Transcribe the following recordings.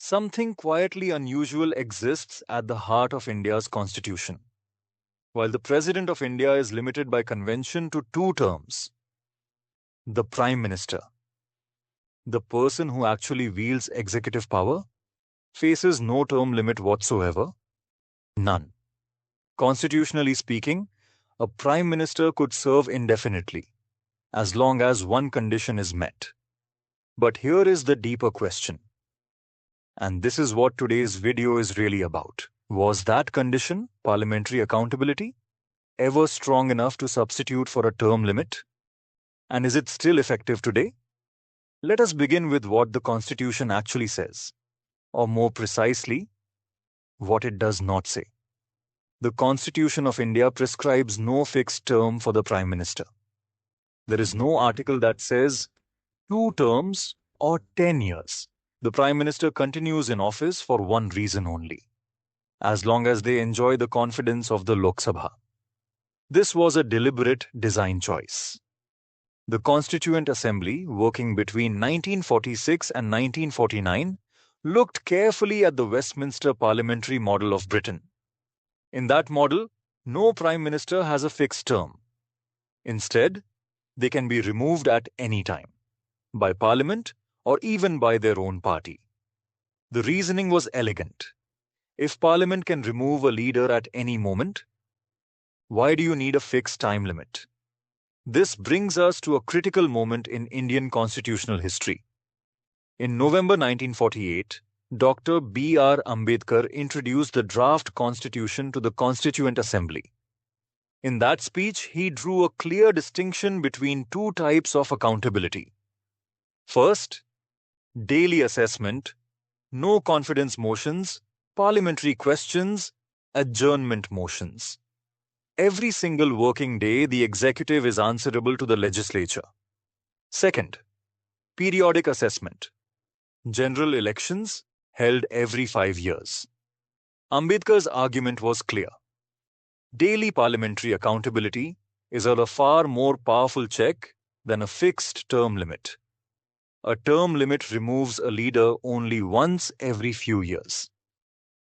Something quietly unusual exists at the heart of India's constitution. While the President of India is limited by convention to 2 terms, the Prime Minister, the person who actually wields executive power, faces no term limit whatsoever. None. Constitutionally speaking, a Prime Minister could serve indefinitely, as long as one condition is met. But here is the deeper question. And this is what today's video is really about. Was that condition, parliamentary accountability, ever strong enough to substitute for a term limit? And is it still effective today? Let us begin with what the Constitution actually says, or more precisely, what it does not say. The Constitution of India prescribes no fixed term for the Prime Minister. There is no article that says 2 terms or 10 years. The Prime Minister continues in office for one reason only, as long as they enjoy the confidence of the Lok Sabha. This was a deliberate design choice. The Constituent Assembly, working between 1946 and 1949, looked carefully at the Westminster parliamentary model of Britain. In that model, no Prime Minister has a fixed term. Instead, they can be removed at any time, by Parliament or even by their own party. The reasoning was elegant. If Parliament can remove a leader at any moment, why do you need a fixed time limit? This brings us to a critical moment in Indian constitutional history. In November 1948, Dr. B.R. Ambedkar introduced the draft constitution to the Constituent Assembly. In that speech, he drew a clear distinction between 2 types of accountability. First, daily assessment, no confidence motions, parliamentary questions, adjournment motions. Every single working day, the executive is answerable to the legislature. Second, periodic assessment, general elections held every 5 years. Ambedkar's argument was clear. Daily parliamentary accountability is a far more powerful check than a fixed term limit. A term limit removes a leader only once every few years.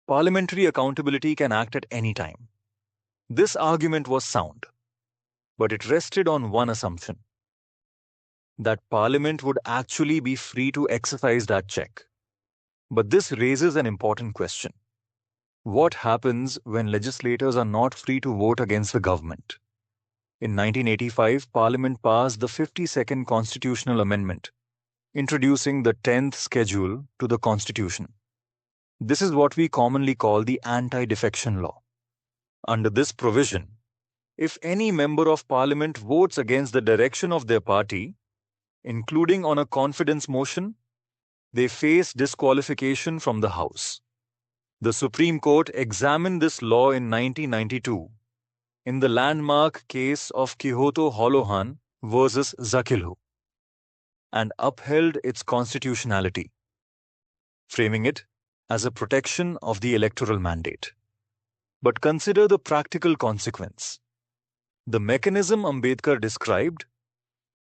Parliamentary accountability can act at any time. This argument was sound, but it rested on one assumption: that Parliament would actually be free to exercise that check. But this raises an important question. What happens when legislators are not free to vote against the government? In 1985, Parliament passed the 52nd Constitutional Amendment, introducing the 10th schedule to the Constitution. This is what we commonly call the Anti-Defection Law. Under this provision, if any member of Parliament votes against the direction of their party, including on a confidence motion, they face disqualification from the House. The Supreme Court examined this law in 1992 in the landmark case of Kihoto Holohan versus Zakilhu and upheld its constitutionality, framing it as a protection of the electoral mandate. But consider the practical consequence. The mechanism Ambedkar described,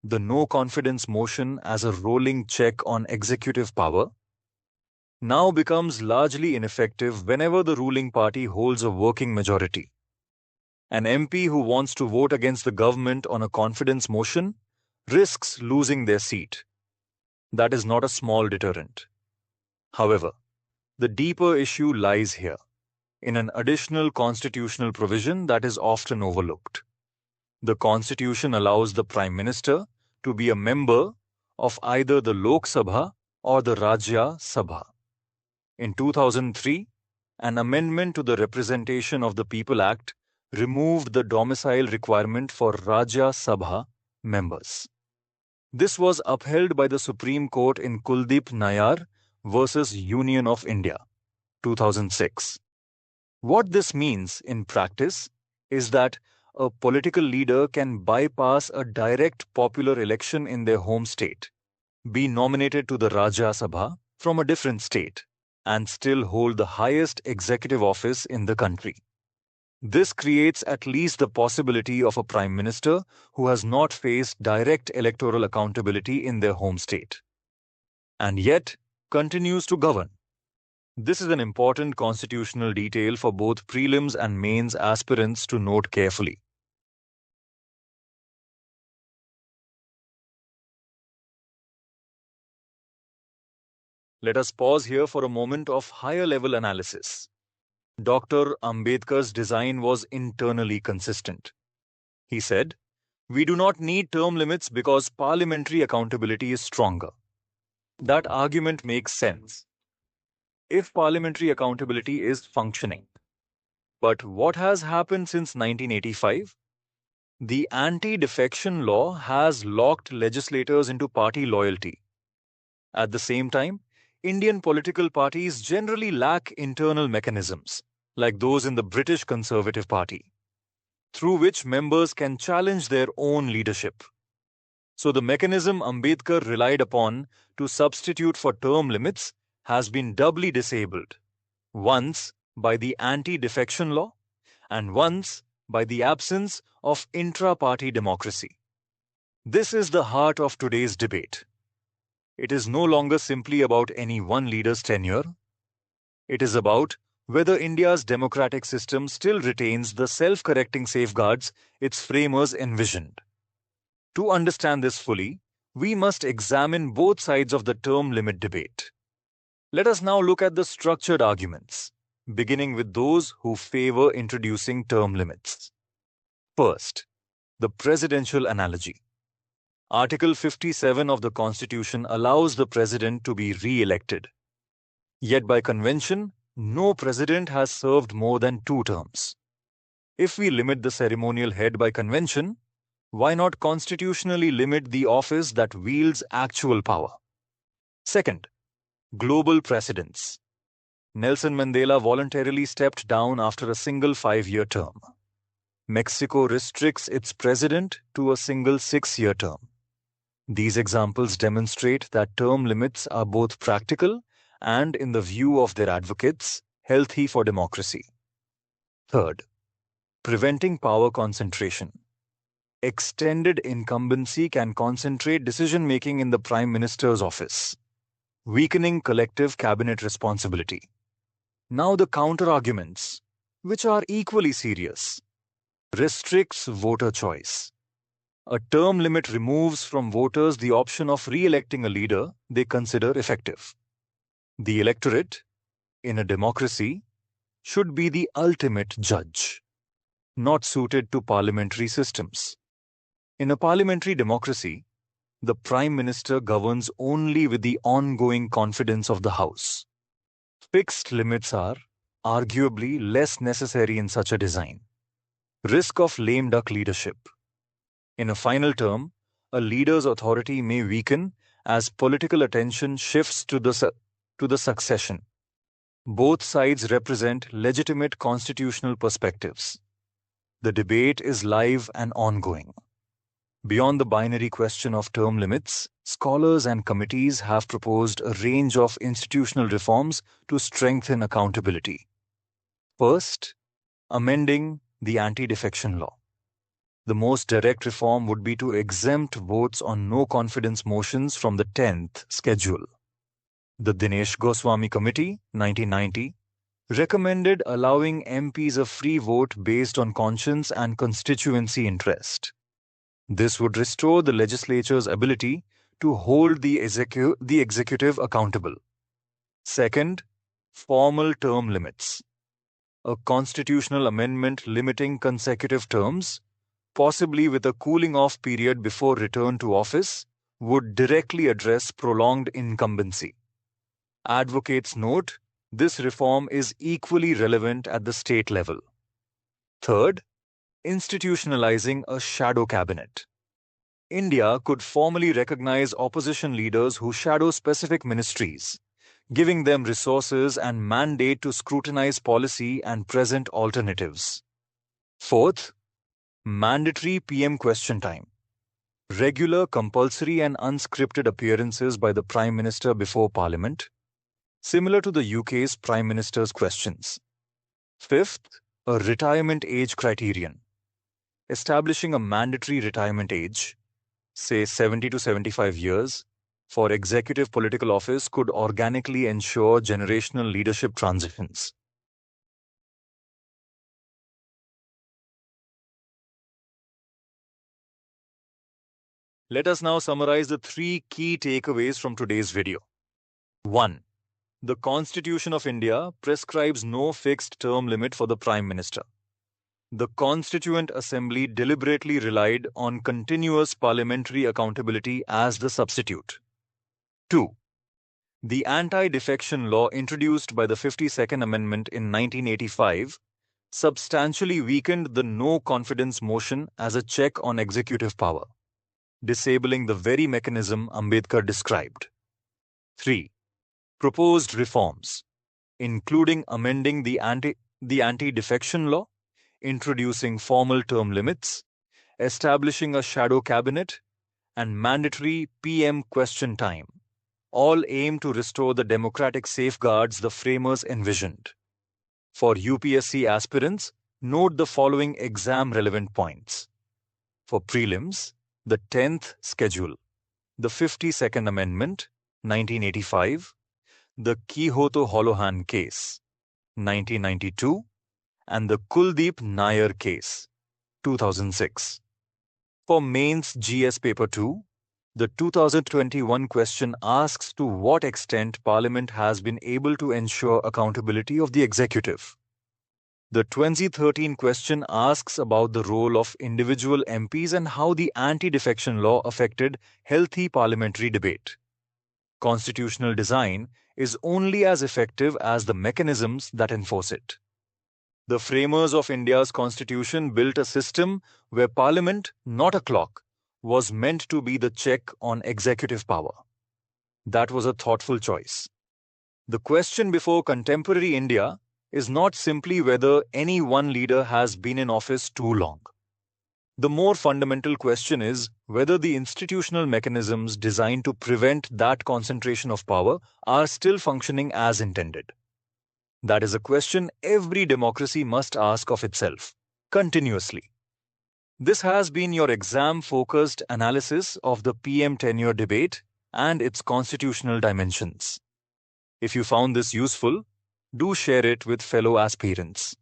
the no confidence motion as a rolling check on executive power, now becomes largely ineffective whenever the ruling party holds a working majority. An MP who wants to vote against the government on a confidence motion risks losing their seat. That is not a small deterrent. However, the deeper issue lies here, in an additional constitutional provision that is often overlooked. The Constitution allows the Prime Minister to be a member of either the Lok Sabha or the Rajya Sabha. In 2003, an amendment to the Representation of the People Act removed the domicile requirement for Rajya Sabha members. This was upheld by the Supreme Court in Kuldeep Nayar versus Union of India, 2006. What this means in practice is that a political leader can bypass a direct popular election in their home state, be nominated to the Rajya Sabha from a different state, and still hold the highest executive office in the country. This creates at least the possibility of a Prime Minister who has not faced direct electoral accountability in their home state, and yet continues to govern. This is an important constitutional detail for both prelims and mains aspirants to note carefully. Let us pause here for a moment of higher level analysis. Dr. Ambedkar's design was internally consistent. He said, "We do not need term limits because parliamentary accountability is stronger." That argument makes sense if parliamentary accountability is functioning. But what has happened since 1985? The Anti-Defection Law has locked legislators into party loyalty. At the same time, Indian political parties generally lack internal mechanisms, like those in the British Conservative Party, through which members can challenge their own leadership. So the mechanism Ambedkar relied upon to substitute for term limits has been doubly disabled, once by the Anti-Defection Law and once by the absence of intra-party democracy. This is the heart of today's debate. It is no longer simply about any one leader's tenure. It is about whether India's democratic system still retains the self-correcting safeguards its framers envisioned. To understand this fully, we must examine both sides of the term limit debate. Let us now look at the structured arguments, beginning with those who favor introducing term limits. First, the presidential analogy. Article 57 of the Constitution allows the president to be re-elected. Yet by convention, no president has served more than 2 terms. If we limit the ceremonial head by convention, why not constitutionally limit the office that wields actual power? Second, global precedents. Nelson Mandela voluntarily stepped down after a single 5-year term. Mexico restricts its president to a single 6-year term. These examples demonstrate that term limits are both practical and, in the view of their advocates, healthy for democracy. Third, preventing power concentration. Extended incumbency can concentrate decision-making in the Prime Minister's office, weakening collective cabinet responsibility. Now the counter-arguments, which are equally serious. Restricts voter choice. A term limit removes from voters the option of re-electing a leader they consider effective. The electorate, in a democracy, should be the ultimate judge, not suited to parliamentary systems. In a parliamentary democracy, the Prime Minister governs only with the ongoing confidence of the House. Fixed limits are arguably less necessary in such a design. Risk of lame duck leadership. In a final term, a leader's authority may weaken as political attention shifts to the succession. Both sides represent legitimate constitutional perspectives. The debate is live and ongoing. Beyond the binary question of term limits, scholars and committees have proposed a range of institutional reforms to strengthen accountability. First, amending the Anti-Defection Law. The most direct reform would be to exempt votes on no-confidence motions from the 10th schedule. The Dinesh Goswami Committee, 1990, recommended allowing MPs a free vote based on conscience and constituency interest. This would restore the legislature's ability to hold the executive accountable. Second, formal term limits. A constitutional amendment limiting consecutive terms, possibly with a cooling-off period before return to office, would directly address prolonged incumbency. Advocates note this reform is equally relevant at the state level. Third, institutionalizing a shadow cabinet. India could formally recognize opposition leaders who shadow specific ministries, giving them resources and mandate to scrutinize policy and present alternatives. Fourth, mandatory PM question time. Regular, compulsory and unscripted appearances by the Prime Minister before Parliament, similar to the UK's Prime Minister's questions. Fifth, a retirement age criterion. Establishing a mandatory retirement age, say 70 to 75 years, for executive political office could organically ensure generational leadership transitions. Let us now summarize the 3 key takeaways from today's video. 1. The Constitution of India prescribes no fixed term limit for the Prime Minister. The Constituent Assembly deliberately relied on continuous parliamentary accountability as the substitute. 2. The Anti-Defection Law introduced by the 52nd Amendment in 1985 substantially weakened the no confidence motion as a check on executive power, disabling the very mechanism Ambedkar described. 3. Proposed reforms, including amending the Anti-Defection Law, introducing formal term limits, establishing a shadow cabinet, and mandatory PM question time, all aim to restore the democratic safeguards the framers envisioned. For UPSC aspirants, note the following exam-relevant points. For prelims, the 10th schedule, the 52nd Amendment, 1985, the Quixote Holohan case, 1992, and the Kuldeep Nair case, 2006. For mains GS Paper 2, the 2021 question asks to what extent Parliament has been able to ensure accountability of the executive. The 2013 question asks about the role of individual MPs and how the anti-defection law affected healthy parliamentary debate. Constitutional design is only as effective as the mechanisms that enforce it. The framers of India's constitution built a system where Parliament, not a clock, was meant to be the check on executive power. That was a thoughtful choice. The question before contemporary India is not simply whether any one leader has been in office too long. The more fundamental question is whether the institutional mechanisms designed to prevent that concentration of power are still functioning as intended. That is a question every democracy must ask of itself, continuously. This has been your exam-focused analysis of the PM tenure debate and its constitutional dimensions. If you found this useful, do share it with fellow aspirants.